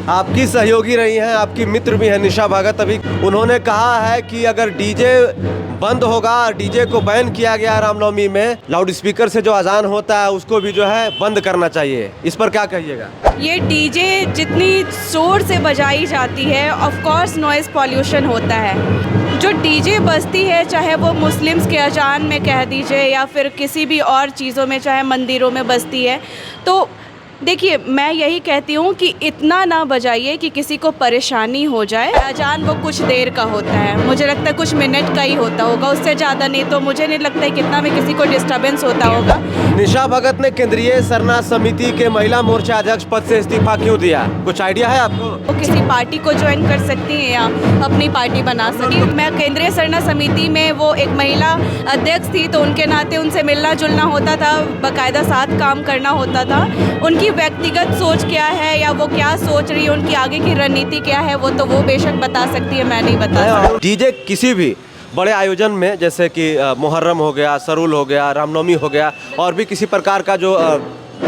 आपकी सहयोगी रही हैं, आपकी मित्र भी हैं निशा भगत। अभी उन्होंने कहा है कि अगर डीजे बंद होगा, डीजे को बैन किया गया रामनवमी में, लाउड स्पीकर से जो अजान होता है उसको भी जो है बंद करना चाहिए। इस पर क्या कहिएगा? ये डीजे जितनी जोर से बजाई जाती है, ऑफ कोर्स नॉइज़ पॉल्यूशन होता है। जो डीजे बजती है, चाहे वो मुस्लिम्स के अजान में कह दीजिए या फिर किसी भी और चीज़ों में, चाहे मंदिरों में बजती है, तो देखिए मैं यही कहती हूँ कि इतना ना बजाइए कि किसी को परेशानी हो जाए। अजान वो कुछ देर का होता है, मुझे लगता है कुछ मिनट का ही होता होगा, उससे ज़्यादा नहीं। तो मुझे नहीं लगता है कितना में किसी को डिस्टर्बेंस होता होगा। निशा भगत ने केंद्रीय सरना समिति के महिला मोर्चा अध्यक्ष पद से इस्तीफा क्यों दिया? कुछ आइडिया है आपको? वो किसी पार्टी को ज्वाइन कर सकती हैं या अपनी पार्टी बना सकती। मैं केंद्रीय सरना समिति में वो एक महिला अध्यक्ष थी, तो उनके नाते उनसे मिलना जुलना होता था, बाकायदा साथ काम करना होता था। उनकी व्यक्तिगत सोच क्या है या वो क्या सोच रही है, उनकी आगे की रणनीति क्या है, वो तो वो बेशक बता सकती है, मैं नहीं बता सकती। डीजे किसी भी बड़े आयोजन में, जैसे कि मुहर्रम हो गया, सरूल हो गया, रामनवमी हो गया, और भी किसी प्रकार का जो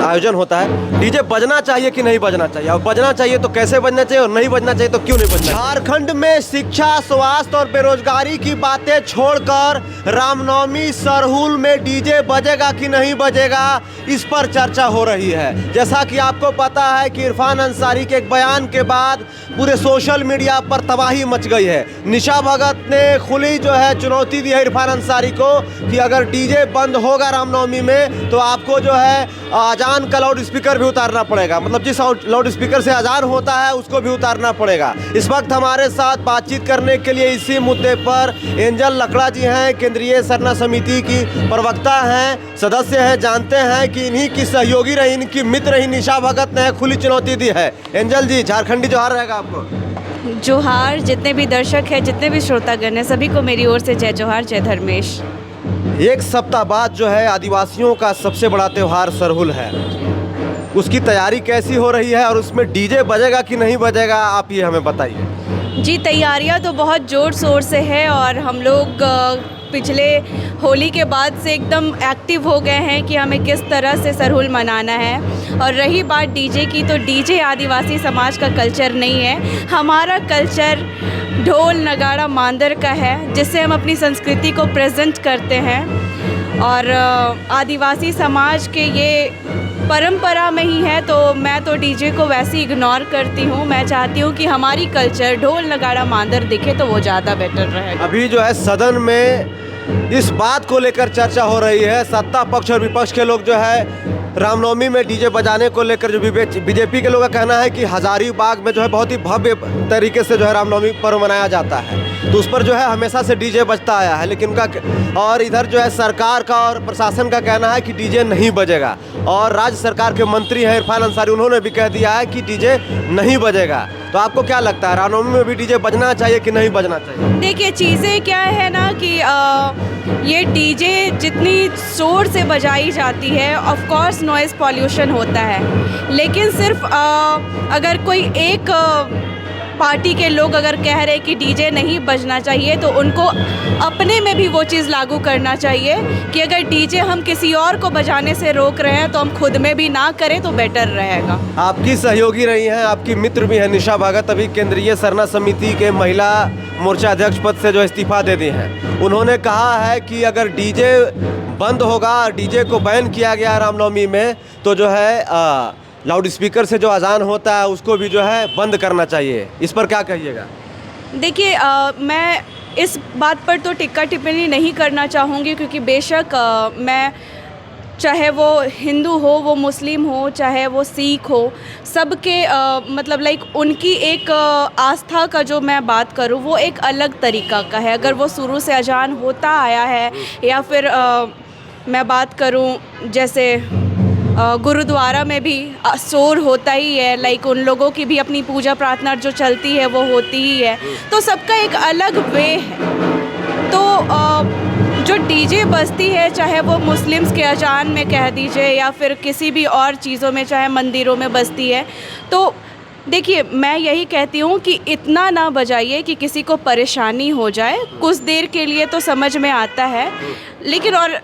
आयोजन होता है, डीजे बजना चाहिए कि नहीं बजना चाहिए? और बजना चाहिए तो कैसे बजना चाहिए, और नहीं बजना चाहिए तो क्यों नहीं बजना? झारखंड में शिक्षा, स्वास्थ्य और बेरोजगारी की बातें छोड़कर रामनवमी सरहुल में डीजे बजेगा कि नहीं बजेगा, इस पर चर्चा हो रही है। जैसा कि आपको पता है कि इरफान अंसारी के एक बयान के बाद पूरे सोशल मीडिया पर तबाही मच गई है। निशा भगत ने खुली जो है चुनौती दी है इरफान अंसारी को कि अगर डीजे बंद होगा रामनवमी में तो आपको जो है अजान का लाउड स्पीकर भी उतारना पड़ेगा। मतलब जिस लाउड स्पीकर से अजान होता है उसको भी उतारना पड़ेगा। इस वक्त हमारे साथ बातचीत करने के लिए इसी मुद्दे पर एंजल लकड़ा जी हैं, केंद्रीय सरना समिति की प्रवक्ता हैं, सदस्य हैं। जानते हैं कि इन्हीं की सहयोगी रही, इनकी मित्र रही निशा भगत ने खुली चुनौती दी है। एंजल जी, झारखंडी जोहार रहेगा आपको। जोहार। जितने भी दर्शक हैं, जितने भी श्रोतागण हैं, सभी को मेरी ओर से जय जोहार, जय धर्मेश। एक सप्ताह बाद जो है आदिवासियों का सबसे बड़ा त्यौहार सरहुल है, उसकी तैयारी कैसी हो रही है और उसमें डीजे बजेगा कि नहीं बजेगा, आप ये हमें बताइए। जी, तैयारियां तो बहुत ज़ोर शोर से है और हम लोग पिछले होली के बाद से एकदम एक्टिव हो गए हैं कि हमें किस तरह से सरहुल मनाना है। और रही बात डीजे की, तो डीजे आदिवासी समाज का कल्चर नहीं है। हमारा कल्चर ढोल नगाड़ा मांदर का है, जिससे हम अपनी संस्कृति को प्रेजेंट करते हैं। और आदिवासी समाज के ये परंपरा में ही है, तो मैं तो डीजे को वैसे ही इग्नोर करती हूँ। मैं चाहती हूँ कि हमारी कल्चर ढोल नगाड़ा मांदर दिखे तो वो ज़्यादा बेटर रहेगा। अभी जो है सदन में इस बात को लेकर चर्चा हो रही है, सत्ता पक्ष और विपक्ष के लोग जो है रामनवमी में डीजे बजाने को लेकर, जो बीजेपी के लोगों का कहना है कि हजारीबाग में जो है बहुत ही भव्य तरीके से जो है रामनवमी पर्व मनाया जाता है, तो उस पर जो है हमेशा से डीजे बजता आया है। लेकिन उनका, और इधर जो है सरकार का और प्रशासन का कहना है कि डीजे नहीं बजेगा। और राज्य सरकार के मंत्री हैं इरफान अंसारी, उन्होंने भी कह दिया है कि डीजे नहीं बजेगा। तो आपको क्या लगता है, रामनवमी में भी डीजे बजना चाहिए कि नहीं बजना चाहिए? देखिए, चीज़ें क्या है ना कि ये डीजे जितनी ज़ोर से बजाई जाती है, ऑफ कोर्स नॉइज़ पॉल्यूशन होता है। लेकिन सिर्फ अगर कोई एक पार्टी के लोग अगर कह रहे कि डीजे नहीं बजना चाहिए, तो उनको अपने में भी वो चीज़ लागू करना चाहिए कि अगर डीजे हम किसी और को बजाने से रोक रहे हैं तो हम खुद में भी ना करें तो बेटर रहेगा। आपकी सहयोगी रही हैं, आपकी मित्र भी हैं निशा भगत। अभी केंद्रीय सरना समिति के महिला मोर्चा अध्यक्ष पद से जो इस्तीफा दे दिए हैं। उन्होंने कहा है कि अगर डीजे बंद होगा, डीजे को बैन किया गया रामनवमी में, तो जो है लाउड स्पीकर से जो अजान होता है उसको भी जो है बंद करना चाहिए। इस पर क्या कहिएगा? देखिए, मैं इस बात पर तो टिक्का टिप्पणी नहीं करना चाहूँगी, क्योंकि बेशक मैं, चाहे वो हिंदू हो, वो मुस्लिम हो, चाहे वो सिख हो, सबके मतलब लाइक उनकी एक आस्था का जो मैं बात करूँ वो एक अलग तरीक़ा का है। अगर वो शुरू से अजान होता आया है, या फिर मैं बात करूँ जैसे गुरुद्वारा में भी शोर होता ही है, लाइक उन लोगों की भी अपनी पूजा प्रार्थना जो चलती है वो होती ही है, तो सबका एक अलग वे है। तो जो डीजे बजती है, चाहे वो मुस्लिम्स के अजान में कह दीजिए या फिर किसी भी और चीज़ों में, चाहे मंदिरों में बजती है, तो देखिए मैं यही कहती हूँ कि इतना ना बजाइए कि किसी को परेशानी हो जाए। कुछ देर के लिए तो समझ में आता है, लेकिन और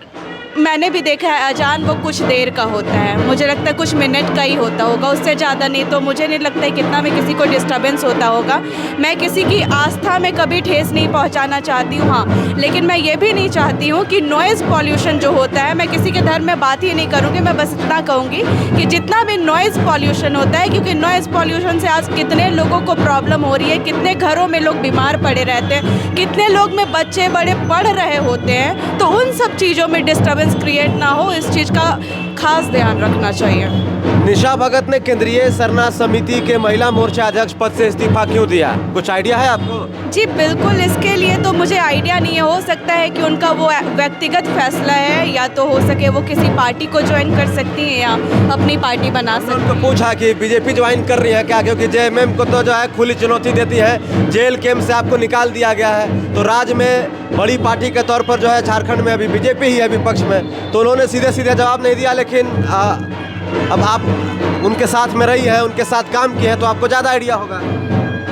मैंने भी देखा है अजान वो कुछ देर का होता है, मुझे लगता है कुछ मिनट का ही होता होगा, उससे ज़्यादा नहीं। तो मुझे नहीं लगता है कितना में किसी को डिस्टर्बेंस होता होगा। मैं किसी की आस्था में कभी ठेस नहीं पहुंचाना चाहती हूँ, हाँ, लेकिन मैं ये भी नहीं चाहती हूँ कि नॉइज़ पॉल्यूशन जो होता है, मैं किसी के धर्म में बात ही नहीं करूँगी। मैं बस इतना कहूँगी कि जितना भी नॉइज़ पॉल्यूशन होता है, क्योंकि नॉइज़ पॉल्यूशन से आज कितने लोगों को प्रॉब्लम हो रही है, कितने घरों में लोग बीमार पड़े रहते हैं, कितने लोग में बच्चे बड़े पढ़ रहे होते हैं। तो उन सब चीज़ों में डिस्टर्बेंस क्रिएट ना हो, इस चीज़ का खास ध्यान रखना चाहिए। निशा भगत ने केंद्रीय सरना समिति के महिला मोर्चा अध्यक्ष पद से इस्तीफा क्यों दिया, कुछ आइडिया है आपको? जी बिल्कुल, इसके लिए तो मुझे आइडिया नहीं है। हो सकता है कि उनका वो व्यक्तिगत फैसला है, या तो हो सके वो किसी पार्टी को ज्वाइन कर सकती हैं या अपनी पार्टी बना सकती हैं। उनको पूछा कि बीजेपी ज्वाइन कर रही है क्या, क्योंकि जेएमएम को तो जो है खुली चुनौती देती है, जेल कैंप से आपको निकाल दिया गया है, तो राज्य में बड़ी पार्टी के तौर पर जो है झारखंड में अभी बीजेपी ही है विपक्ष में, तो उन्होंने सीधे सीधे जवाब नहीं दिया। लेकिन अब आप उनके साथ में रही है, उनके साथ काम किए हैं, तो आपको ज़्यादा आइडिया होगा।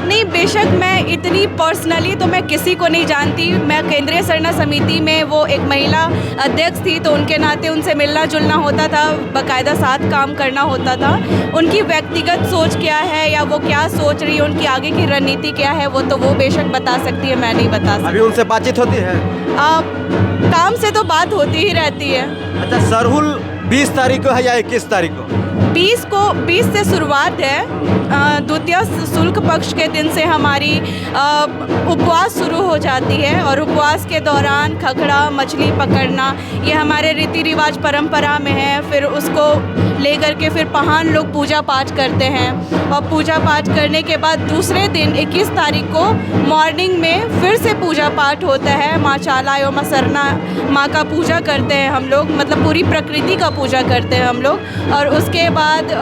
नहीं, बेशक मैं इतनी पर्सनली तो मैं किसी को नहीं जानती। मैं केंद्रीय सरना समिति में वो एक महिला अध्यक्ष थी, तो उनके नाते उनसे मिलना जुलना होता था, बाकायदा साथ काम करना होता था। उनकी व्यक्तिगत सोच क्या है या वो क्या सोच रही है, उनकी आगे की रणनीति क्या है, वो बेशक बता सकती है, मैं नहीं बता सकती। अभी उनसे बातचीत होती है? काम से तो बात होती ही रहती है। अच्छा, सरहुल 20 तारीख को है या 21 तारीख को? 20 से शुरुआत है। द्वितीय शुल्क पक्ष के दिन से हमारी उपवास शुरू हो जाती है, और उपवास के दौरान खखड़ा मछली पकड़ना ये हमारे रीति रिवाज परंपरा में है। फिर उसको लेकर के फिर पहान लोग पूजा पाठ करते हैं, और पूजा पाठ करने के बाद दूसरे दिन 21 तारीख को मॉर्निंग में फिर से पूजा पाठ होता है। माँ चाला एवं सरना माँ का पूजा करते हैं हम लोग, मतलब पूरी प्रकृति का पूजा करते हैं हम लोग। और उसके बाद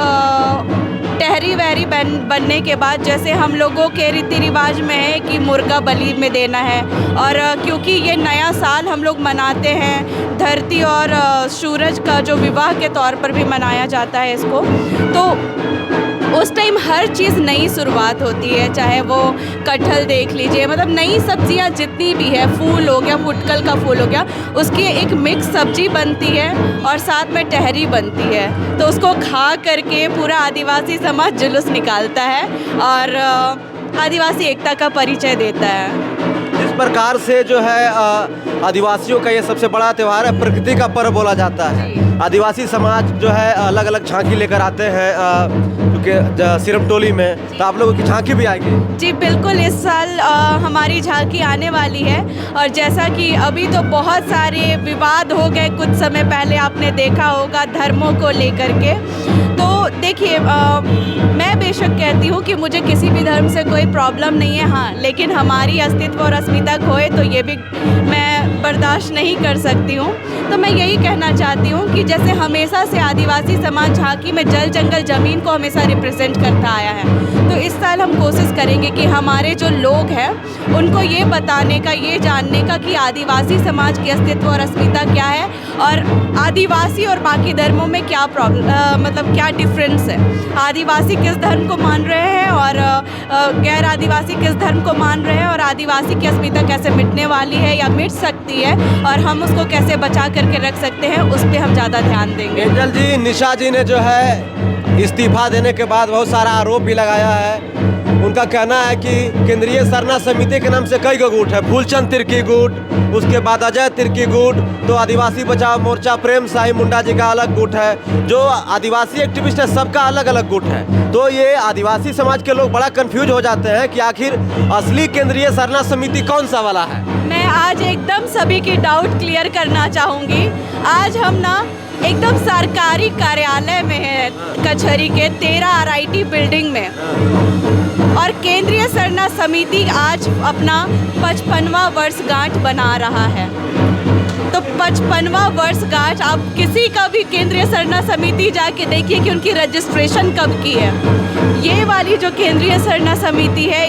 टहरी वहरी बनने के बाद, जैसे हम लोगों के रीति रिवाज में है कि मुर्गा बलि में देना है, और क्योंकि ये नया साल हम लोग मनाते हैं, धरती और सूरज का जो विवाह के तौर पर भी मनाया जाता है इसको, तो उस टाइम हर चीज़ नई शुरुआत होती है। चाहे वो कटहल देख लीजिए, मतलब नई सब्जियां जितनी भी है, फूल हो गया, फुटकल का फूल हो गया, उसकी एक मिक्स सब्जी बनती है और साथ में टहरी बनती है। तो उसको खा करके पूरा आदिवासी समाज जुलूस निकालता है और आदिवासी एकता का परिचय देता है। इस प्रकार से जो है आदिवासियों का ये सबसे बड़ा त्यौहार है, प्रकृति का पर्व बोला जाता है। आदिवासी समाज जो है अलग अलग झांकी लेकर आते हैं, क्योंकि सिरमटोली में, तो आप लोगों की झांकी भी आएगी? जी बिल्कुल, इस साल हमारी झांकी आने वाली है। और जैसा कि अभी तो बहुत सारे विवाद हो गए कुछ समय पहले, आपने देखा होगा धर्मों को लेकर के। तो देखिए, मैं बेशक कहती हूँ कि मुझे किसी भी धर्म से कोई प्रॉब्लम नहीं है, हाँ, लेकिन हमारी अस्तित्व और अस्मिता खोए तो ये भी मैं बर्दाश्त नहीं कर सकती हूँ। तो मैं यही कहना चाहती हूँ कि जैसे हमेशा से आदिवासी समाज झांकी में जल जंगल ज़मीन को हमेशा रिप्रेजेंट करता आया है, तो इस साल हम कोशिश करेंगे कि हमारे जो लोग हैं उनको ये बताने का, ये जानने का कि आदिवासी समाज की अस्तित्व और अस्मिता क्या है, और आदिवासी और बाकी धर्मों में क्या मतलब क्या डिफरेंस है। आदिवासी किस धर्म को मान रहे हैं और गैर आदिवासी किस धर्म को मान रहे हैं, और आदिवासी की अस्मिता कैसे मिटने वाली है या मिट सकती है, और हम उसको कैसे बचा करके रख सकते हैं, उस पर हम ज़्यादा ध्यान देंगे। एंजल जी, निशा जी ने जो है इस्तीफा देने के बाद बहुत सारा आरोप भी लगाया है। उनका कहना है कि केंद्रीय सरना समिति के नाम से कई गो गुट है, फूलचंद तिर्की गुट, उसके बाद अजय तिर्की गुट, तो आदिवासी बचाओ मोर्चा प्रेम साई मुंडा जी का अलग गुट है, जो आदिवासी एक्टिविस्ट है सबका अलग अलग गुट है। तो ये आदिवासी समाज के लोग बड़ा कंफ्यूज हो जाते हैं कि आखिर असली केंद्रीय सरना समिति कौन सा वाला है। मैं आज एकदम सभी की डाउट क्लियर करना चाहूँगी। आज हम ना एकदम सरकारी कार्यालय में है, कचहरी के 13 RIT बिल्डिंग में, और केंद्रीय सरना समिति आज अपना 55वां वर्षगांठ बना रहा है। तो 55वां वर्षगांठ, आप किसी का भी केंद्रीय सरना समिति जाके देखिए कि उनकी रजिस्ट्रेशन कब की है। ये वाली जो केंद्रीय सरना समिति है,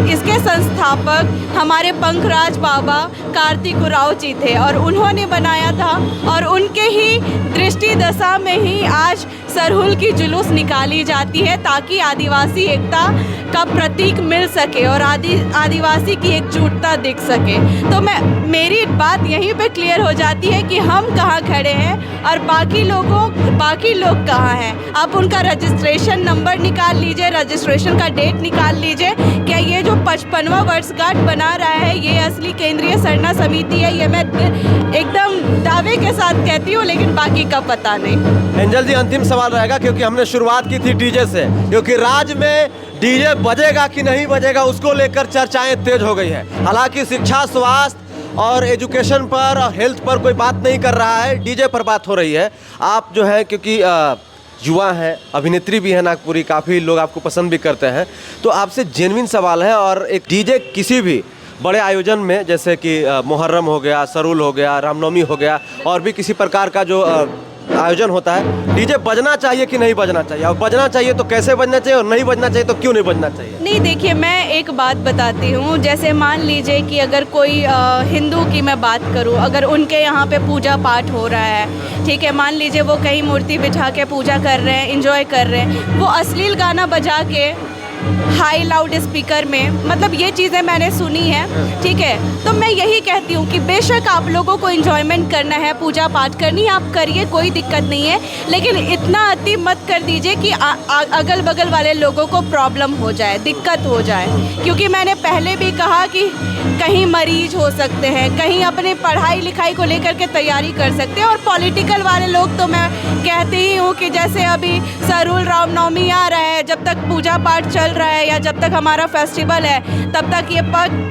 इसके संस्थापक हमारे पंखराज बाबा कार्तिक उरांव जी थे, और उन्होंने बनाया था, और उनके ही दृष्टि दशा में ही आज सरहुल की जुलूस निकाली जाती है ताकि आदिवासी एकता का प्रतीक मिल सके और आदिवासी की एकजुटता दिख सके। तो मेरी बात यहीं पे क्लियर हो जाती है कि हम कहाँ खड़े हैं और बाकी लोग कहाँ हैं। आप उनका रजिस्ट्रेशन नंबर निकाल लीजिए, रजिस्ट्रेशन का डेट निकाल लीजिए। क्या ये जो 55वां वर्षगांठ बना रहा है ये असली केंद्रीय सरना समिति है? ये मैं एकदम दावे के साथ कहती हूँ, लेकिन बाकी का पता नहीं। एंजल जी, अंतिम सवाल रहेगा क्योंकि हमने शुरुआत की थी डीजे से, क्योंकि राज्य में डीजे बजेगा कि नहीं बजेगा उसको लेकर चर्चाएं तेज हो गई है। हालांकि शिक्षा, स्वास्थ्य और एजुकेशन पर और हेल्थ पर कोई बात नहीं कर रहा है, डीजे पर बात हो रही है। आप जो है, क्योंकि युवा हैं, अभिनेत्री भी है नागपुरी, काफ़ी लोग आपको पसंद भी करते हैं, तो आपसे जेन्युइन सवाल है। और एक डीजे किसी भी बड़े आयोजन में, जैसे कि मुहर्रम हो गया, सरूल हो गया, रामनवमी हो गया, और भी किसी प्रकार का जो आयोजन होता है, डीजे बजना चाहिए कि नहीं बजना चाहिए? और बजना चाहिए तो कैसे बजना चाहिए, और नहीं बजना चाहिए तो क्यों नहीं बजना चाहिए? नहीं, देखिए, मैं एक बात बताती हूँ। जैसे मान लीजिए कि अगर कोई हिंदू की मैं बात करूँ, अगर उनके यहाँ पे पूजा पाठ हो रहा है, ठीक है, मान लीजिए वो कहीं मूर्ति बिठा के पूजा कर रहे हैं, इंजॉय कर रहे हैं, वो अश्लील गाना बजा के हाई लाउड स्पीकर में, मतलब ये चीज़ें मैंने सुनी है, ठीक है। तो मैं यही कहती हूँ कि बेशक आप लोगों को एंजॉयमेंट करना है, पूजा पाठ करनी है, आप करिए, कोई दिक्कत नहीं है, लेकिन इतना अति मत कर दीजिए कि अगल बगल वाले लोगों को प्रॉब्लम हो जाए, दिक्कत हो जाए। क्योंकि मैंने पहले भी कहा कि कहीं मरीज हो सकते हैं, कहीं अपने पढ़ाई लिखाई को लेकर के तैयारी कर सकते हैं, और पॉलिटिकल वाले लोग तो मैं कहती ही हूँ कि जैसे अभी सरूल रामनवमी आ रहा है, जब तक पूजा पाठ चल रहा है या जब तक हमारा फेस्टिवल है, तब तक ये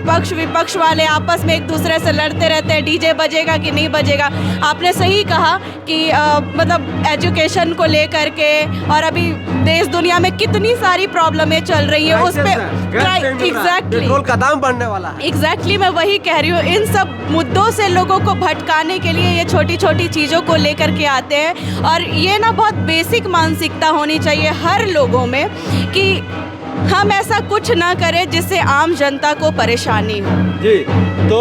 पक्ष विपक्ष वाले आपस में एक दूसरे से लड़ते रहते हैं, डीजे बजेगा कि नहीं बजेगा। आपने सही कहा कि मतलब एजुकेशन को लेकर के, और अभी देश दुनिया में कितनी सारी प्रॉब्लमें चल रही है, उस पे एग्जैक्टली पेट्रोल का दाम बढ़ने वाला है। एग्जैक्टली मैं वही कह रही हूँ। इन सब मुद्दों से लोगों को भटकाने के लिए ये छोटी छोटी चीज़ों को लेकर के आते हैं, और ये ना बहुत बेसिक मानसिकता होनी चाहिए हर लोगों में कि हम ऐसा कुछ ना करें जिससे आम जनता को परेशानी हो। जी, तो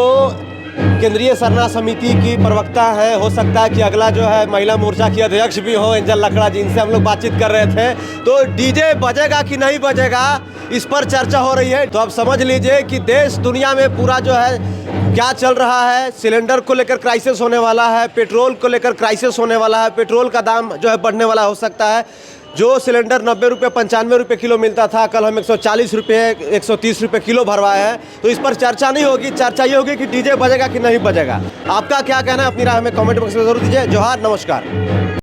केंद्रीय सरना समिति की प्रवक्ता है, हो सकता है कि अगला जो है महिला मोर्चा की अध्यक्ष भी हो, एंजल लकड़ा जी, इनसे हम लोग बातचीत कर रहे थे। तो डीजे बजेगा कि नहीं बजेगा इस पर चर्चा हो रही है। तो आप समझ लीजिए कि देश दुनिया में पूरा जो है क्या चल रहा है। सिलेंडर को लेकर क्राइसिस होने वाला है, पेट्रोल को लेकर क्राइसिस होने वाला है, पेट्रोल का दाम जो है बढ़ने वाला हो सकता है। जो सिलेंडर 90 रुपये 95 रुपये किलो मिलता था, कल हम 140 रुपये 130 रुपये किलो भरवाए हैं। तो इस पर चर्चा नहीं होगी, चर्चा ये होगी कि डीजे बजेगा कि नहीं बजेगा। आपका क्या कहना है, अपनी राय हमें कमेंट बॉक्स में जरूर दीजिए। जोहार, नमस्कार।